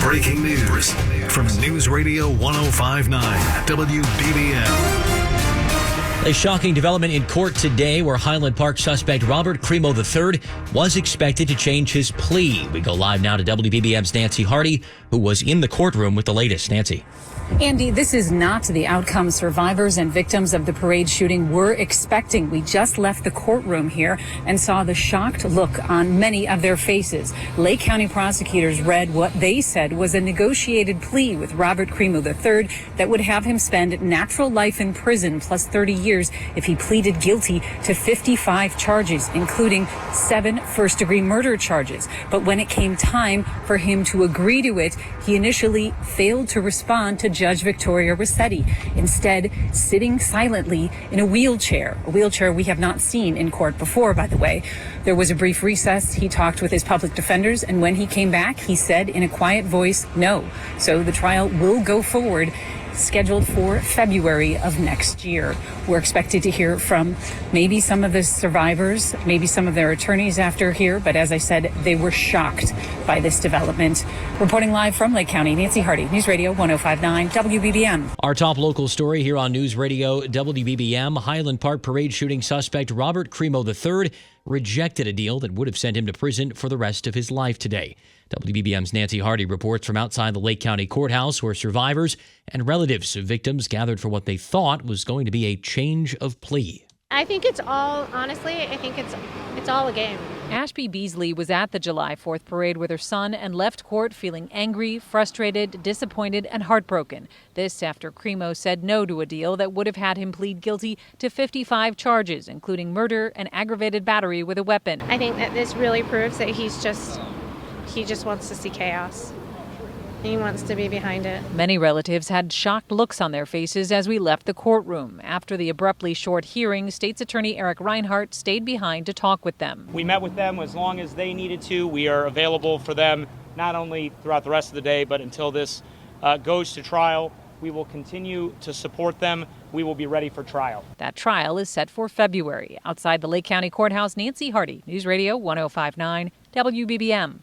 Breaking news from News Radio 105.9 WBBM. A shocking development in court today where Highland Park suspect Robert Crimo III was expected to change his plea. We go live now to WBBM's Nancy Harty, who was in the courtroom with the latest. Nancy. Andy, this is not the outcome survivors and victims of the parade shooting were expecting. We just left the courtroom here and saw the shocked look on many of their faces. Lake County prosecutors read what they said was a negotiated plea with Robert Crimo III that would have him spend natural life in prison plus 30 years if he pleaded guilty to 55 charges, including 7 first-degree murder charges. But when it came time for him to agree to it, he initially failed to respond to Judge Victoria Rossetti, instead sitting silently in a wheelchair we have not seen in court before, by the way. There was a brief recess. He talked with his public defenders, and when he came back, he said in a quiet voice, no. So the trial will go forward, scheduled for February of next year. We're expected to hear from maybe some of the survivors, maybe some of their attorneys after here, but as I said, they were shocked by this development. Reporting live from Lake County, Nancy Harty, News Radio 105.9 WBBM. Our top local story here on News Radio WBBM. Highland Park parade shooting suspect Robert Crimo III rejected a deal that would have sent him to prison for the rest of his life today. WBBM's Nancy Harty reports from outside the Lake County Courthouse where survivors and relatives of victims gathered for what they thought was going to be a change of plea. I think it's all, honestly, I think it's all a game. Ashby Beasley was at the July 4th parade with her son and left court feeling angry, frustrated, disappointed, and heartbroken. This after Crimo said no to a deal that would have had him plead guilty to 55 charges, including murder and aggravated battery with a weapon. I think that this really proves that he just wants to see chaos. He wants to be behind it. Many relatives had shocked looks on their faces as we left the courtroom. After the abruptly short hearing, State's Attorney Eric Reinhart stayed behind to talk with them. We met with them as long as they needed to. We are available for them not only throughout the rest of the day, but until this goes to trial. We will continue to support them. We will be ready for trial. That trial is set for February. Outside the Lake County Courthouse, Nancy Harty, News Radio 105.9 WBBM.